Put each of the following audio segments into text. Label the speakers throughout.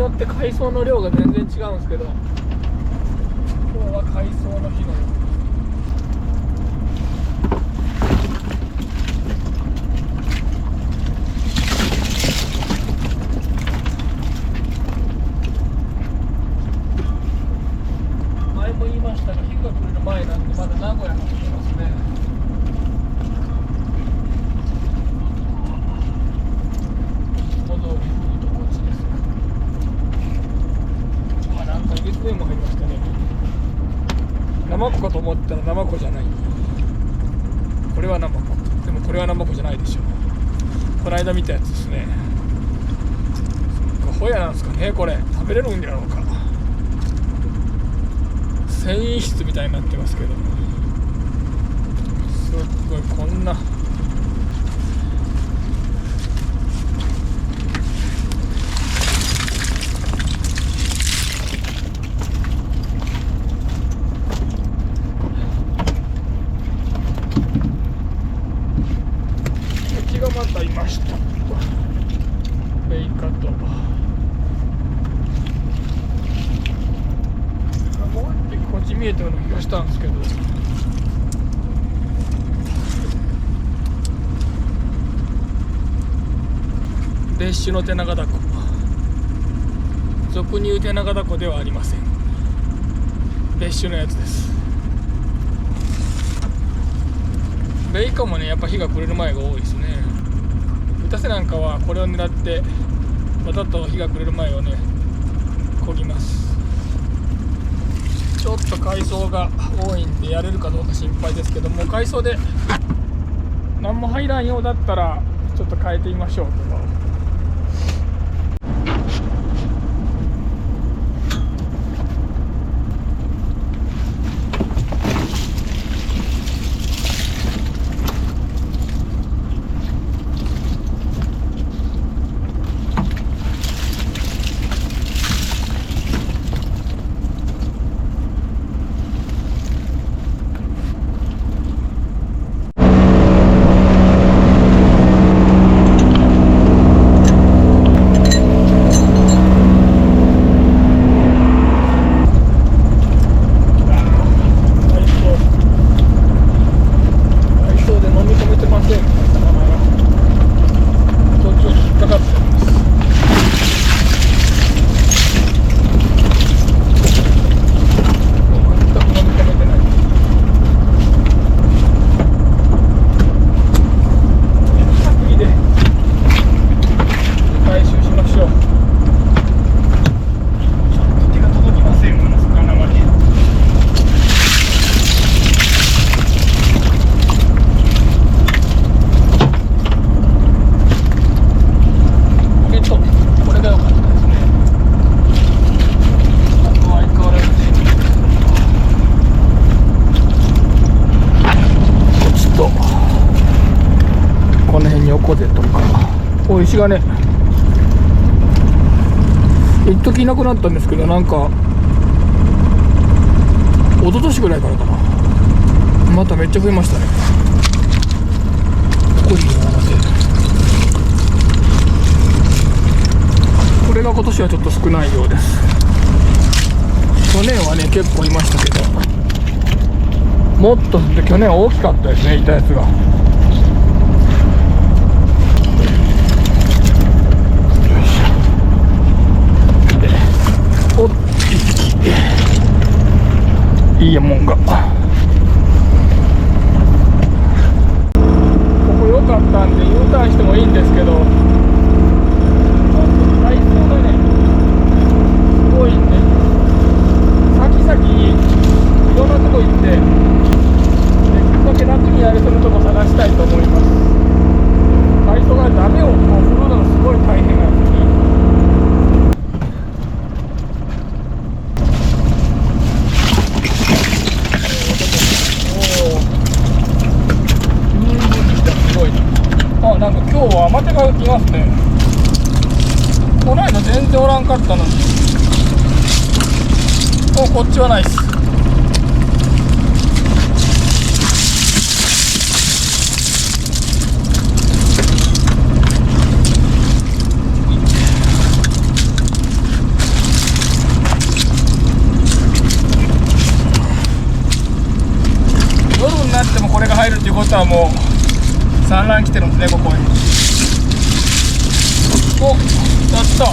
Speaker 1: よって海藻の量が全然違うんですけど、今日は海藻の日のように前も言いましたが、日が暮れる前なんでまだ名古屋が来てますね。水も入りましたね。ナマコかと思ったらナマコじゃない。これはナマコ。でもこれはナマコじゃないでしょ。この間見たやつですね。ホヤなんですかね。これ食べれるんやろうか。繊維質みたいになってますけど、すっごいこんな。がまたいました。ベイカともう一匹こっち見えたような気がしたんですけど、別種のテナガダコ、俗に言うテナガダコではありません。別種のやつです。ベイカもね、やっぱ日が暮れる前が多いですね。打たせなんかはこれを狙ってわざと日が暮れる前をね漕ぎます。ちょっと海藻が多いんでやれるかどうか心配ですけども、海藻で何も入らんようだったらちょっと変えてみましょうけど、小石がね、一時いなくなったんですけど、なんか一昨年ぐらいからかな、まためっちゃ増えましたね。ここにこれが今年はちょっと少ないようです。去年はね結構いましたけど、もっと去年は大きかったですね、いたやつが。おっ、いいやもんが。ここ良かったんで U ターンしてもいいんですけど、ちょっと海藻がねすごいんで、先々にいろんなとこ行ってできるだけ楽にやれそうなとこ探したいと思います。海藻がダメをこう振るのがすごい大変なんですよね。なんか今日はアマテがいますね。この間全然おらんかったのに、もうこっちはないっす。人はもう産卵来てるんですね、ここに。お、やった。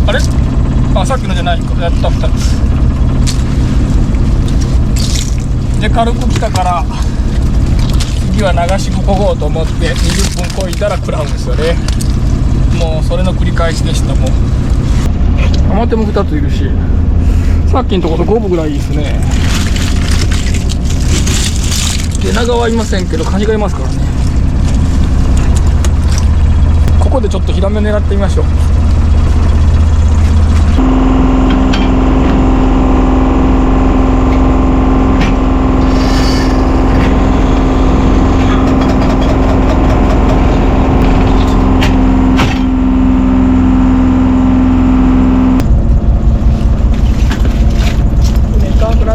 Speaker 1: あれ、あ、さっきのじゃないか。やった、2つで軽く来たから、次は流しこごうと思って20分こいだら食らうんですよね。もうそれの繰り返しでした。もうアマテも2ついるし、さっきのところ5分ぐらいいいですね。ゲナガはいませんけどカニがいますからね。ここでちょっとヒラメ狙ってみましょう。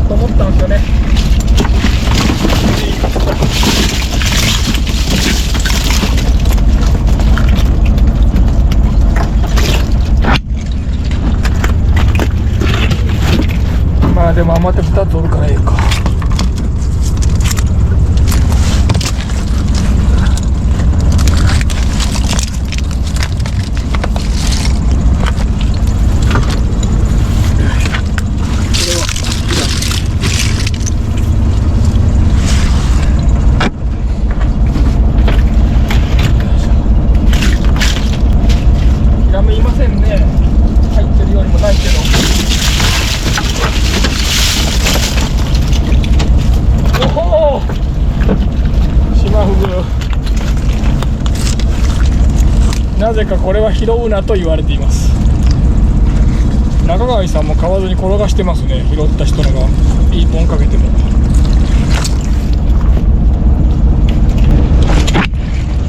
Speaker 1: と思ったんですよね。まあでも余って2つおるからええか。なぜかこれは拾うなと言われています。中川さんも買わずに転がしてますね。拾った人のがいいポンかけても。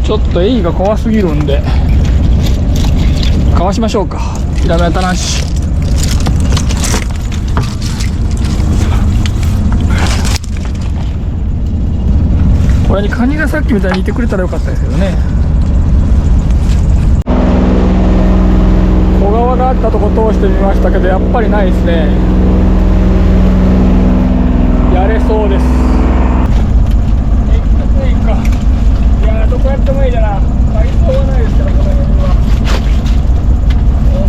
Speaker 1: ちょっとエイが怖すぎるんでかわしましょうか。ヒラメ当たらんし。これにカニがさっきみたいにいてくれたらよかったですけどね。小川があったとこ通してみましたけど、やっぱりないですね。やれそうです。結局いいか。いやー、どこやってもいいだな。海藻はないですから、この辺は。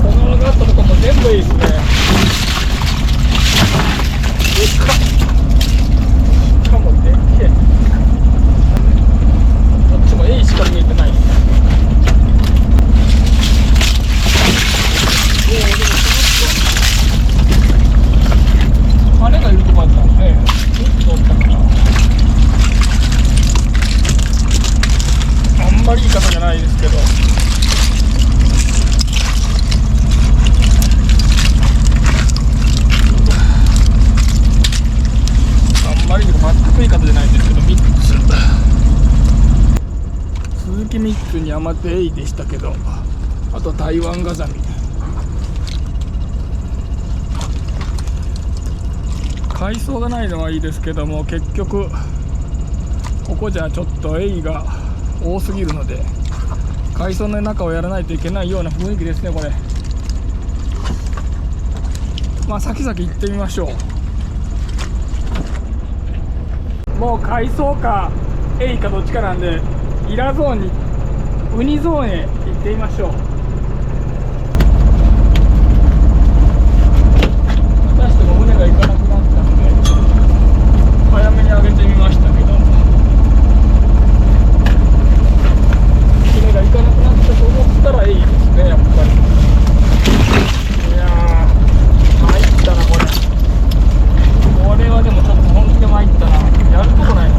Speaker 1: 小川があったとこも全部いいですね。でっか。しかもでっけえ。こっちもエイしか見えてない。羽がいるとこあったんで、3つおったから、あんまりいい方じゃないですけど、あんまり全くいい方じゃないんですけど、3つ。鈴木3つにアマテエイでしたけど、あと台湾ガザミ。海藻がないのはいいですけども、結局ここじゃちょっとエイが多すぎるので海藻の中をやらないといけないような雰囲気ですね。これまあ先々行ってみましょう。もう海藻かエイかどっちかなんで、イラゾーンにウニゾーンへ行ってみましょう。またしても船が行かなくなったので早めに上げてみましたけど、船が行かなくなったと思ったらいいですね、やっぱり。いやー、参ったなこれ。これはでもちょっと本気で参ったな。やるとこないな。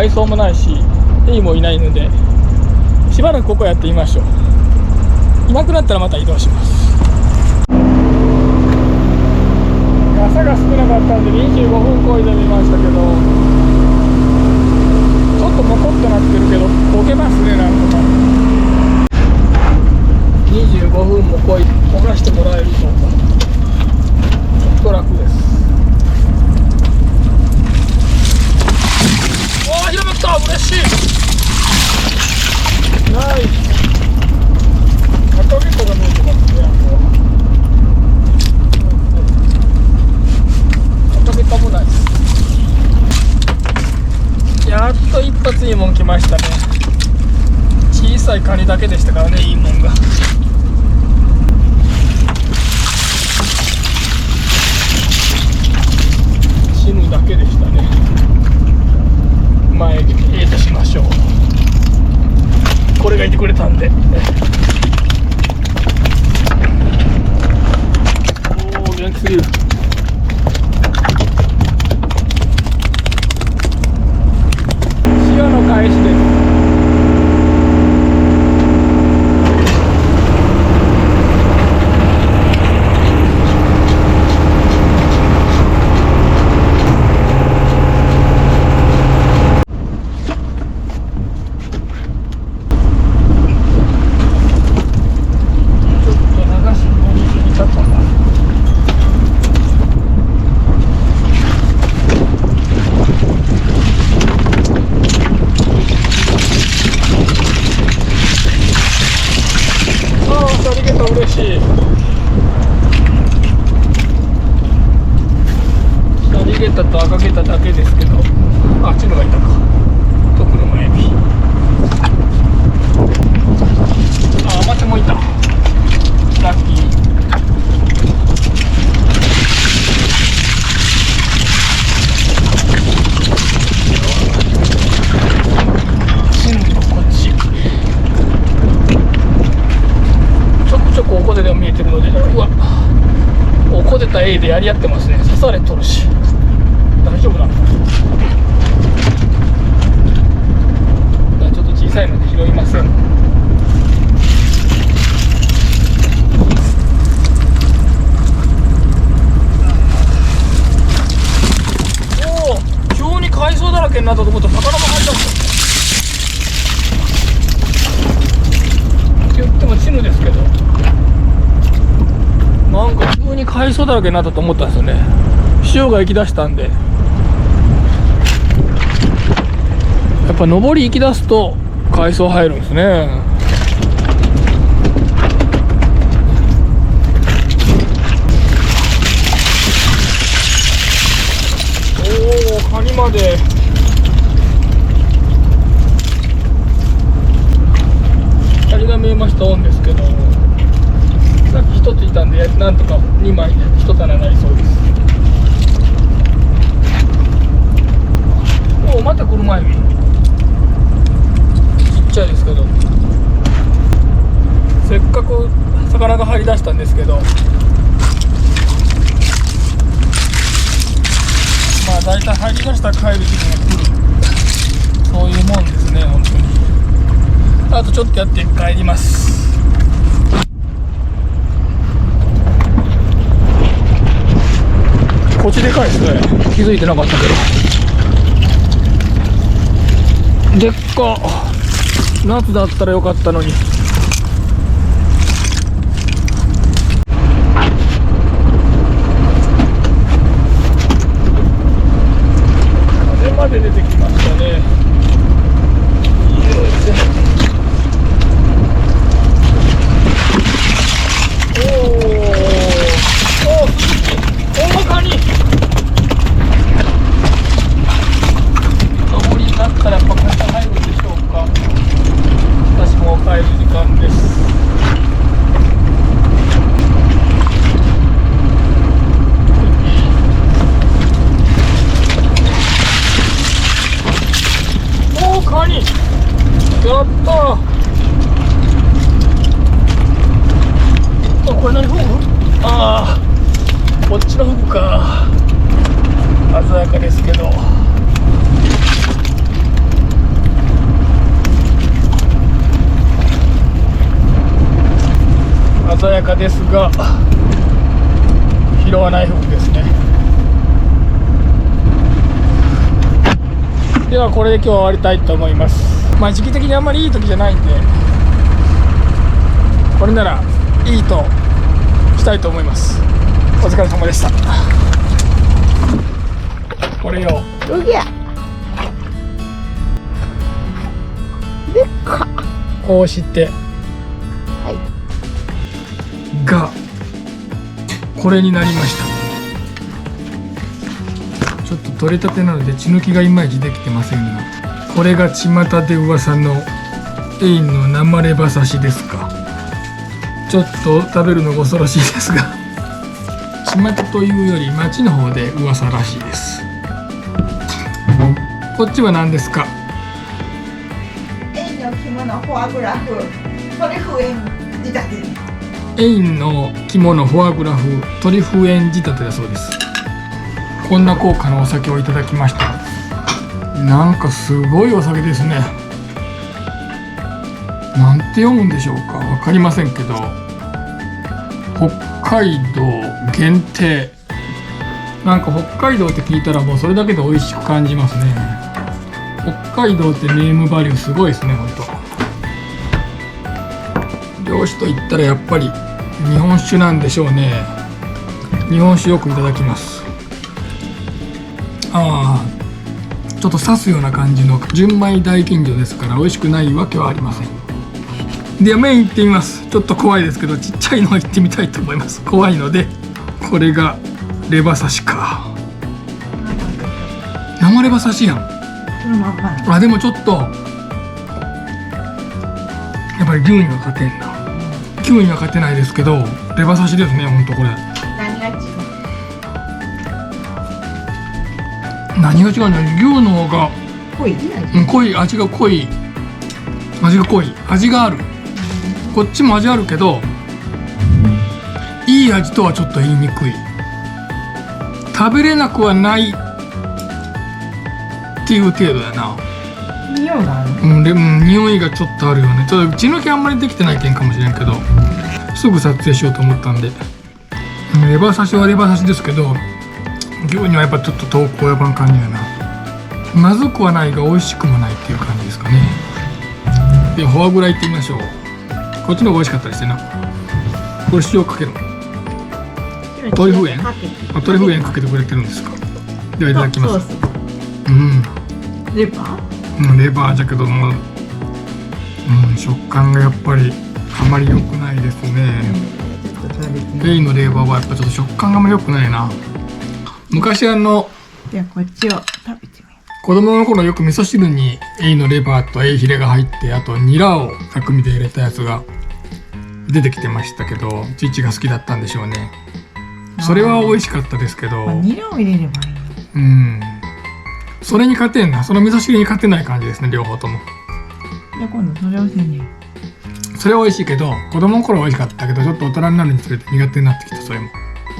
Speaker 1: 海藻もないしエイもいないので、しばらくここやってみましょう。いなくなったらまた移動します。朝が少なかったんで25分漕いでみましたけど、ちょっとモコっとなってるけど漕げますね。なんとか25分も漕がしてもらえるとちょっと楽です。わあ、広まった。嬉しい。ナイス。赤べこが見えてますね。赤べこもない。やっと一発いいもん来ましたね。小さいカニだけでしたからね、いいもんが。死ぬだけでしたね。前へとしましょう。これがいてくれたんで。おお、元気すぎる。潮の返しです。嬉しい。左ゲタと赤ゲタだけですけど、あっちのがいたか。と車エビ。あ、アマチュもいた。ラッキー。おこでも見えてるので、うわ、おこでた A でやり合ってますね。刺されとるし大丈夫なのかな。ちょっと小さいので拾いません。おお、急に海藻だらけになったと思ったら魚も入ったんだ。言ってもチヌですけど、なんか急に海藻だらけになったと思ったんですよね。潮が行き出したんで、やっぱ上り行き出すと海藻入るんですね。おお、カニまで。カニが見えました。オンですけど、さっき1ついたんで、なんとか2枚で1皿になりそうです。おお、また車エビ。ちっちゃいですけど、せっかく魚が入り出したんですけど、まあ大体入り出したら帰る時期が来る、そういうもんですね。本当にあとちょっとやって帰ります。こっちでかいですね。気づいてなかったけど、でっか。夏だったらよかったのに。風まで出てきましたね。やったー。これ何フグ？ああ、こっちのフグか。鮮やかですけど。鮮やかですが拾わない服ですね。ではこれで今日は終わりたいと思います。まあ時期的にあんまりいい時じゃないんで、これならいいとしたいと思います。お疲れ様でした。これよ。
Speaker 2: うぎゃ。でっか。
Speaker 1: こうして
Speaker 2: はい。
Speaker 1: がこれになりました。ちょっと取れたてなので血抜きがいまいちできてませんが、これが巷で噂のエインの生レバ刺しですか。ちょっと食べるのが恐ろしいですが、巷というより町の方で噂らしいです。こっちは何ですか。
Speaker 2: エイの着物フォアグラフトリュフ塩仕立て。
Speaker 1: エインの着物フォアグラフトリュフ塩仕立てだそうです。こんな高価なお酒をいただきました。なんかすごいお酒ですね。なんて読むんでしょうか、わかりませんけど、北海道限定。なんか北海道って聞いたらもうそれだけで美味しく感じますね。北海道ってネームバリューすごいですね、ほんと。漁師と言ったらやっぱり日本酒なんでしょうね。日本酒よくいただきます。ああ、ちょっと刺すような感じの純米大吟醸ですから美味しくないわけはありません。ではメイン行ってみます。ちょっと怖いですけどちっちゃいのを行ってみたいと思います。怖いので。これがレバ刺しか。生レバ刺しやん。あ、でもちょっとやっぱり牛には勝てんな。牛には勝てないですけどレバ刺しですね、ほんとこれ。
Speaker 2: 何が違う？
Speaker 1: 何が違うんだ。牛の方が
Speaker 2: 濃い
Speaker 1: 濃い、味が濃い。味が濃い。味がある。こっちも味あるけどいい味とはちょっと言いにくい。食べれなくはないっていう程度やな。
Speaker 2: 匂いがある。
Speaker 1: 匂いがちょっとあるよね。ちょっと血抜きあんまりできてない件かもしれんけど、すぐ撮影しようと思ったんで。レバ刺しはレバ刺しですけど牛にはやっぱちょっと遠く及ばん感じやな。まずくはないが美味しくもないっていう感じですかね。でフォアグラいってみましょう。こっちの方が美味しかったですね。これ塩かける。トリュフ塩？トリュフ塩かけてくれてるんですか。ではいただきます。
Speaker 2: レバー？
Speaker 1: レバーじゃけども、食感がやっぱりあまり良くないですね。エイのレバーはやっぱちょっと食感があまり良くないな。昔
Speaker 2: ではこっちを食べてみよ
Speaker 1: 子供の頃よく味噌汁にエイのレバーとエイヒレが入って、あとニラを薬味で入れたやつが出てきてましたけど、父が好きだったんでしょうね。それは美味しかったですけど、
Speaker 2: ニラを入れればいい。
Speaker 1: それに勝てんな。その味噌汁に勝てない感じですね、両方とも。
Speaker 2: じゃあ今度それをせんね。
Speaker 1: それは美味しいけど、子供の頃は美味しかったけど、ちょっと大人になるにつれて苦手になってきた。それも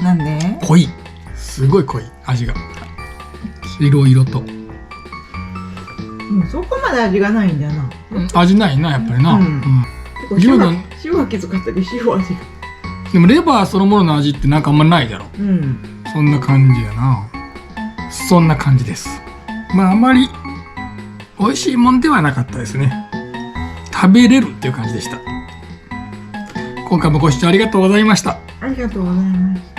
Speaker 2: なんで？
Speaker 1: 濃い。すごい濃い味が。いろいろと。
Speaker 2: そこまで味がないんだな。
Speaker 1: 味ないな、やっぱりな。
Speaker 2: 塩がきつかったり、塩味が。
Speaker 1: でもレバーそのものの味ってなんかあんまないだろ。そんな感じやな。そんな感じです。まああまり美味しいもんではなかったですね。食べれるっていう感じでした。今回もご視聴ありがとうございました。
Speaker 2: ありがとうございます。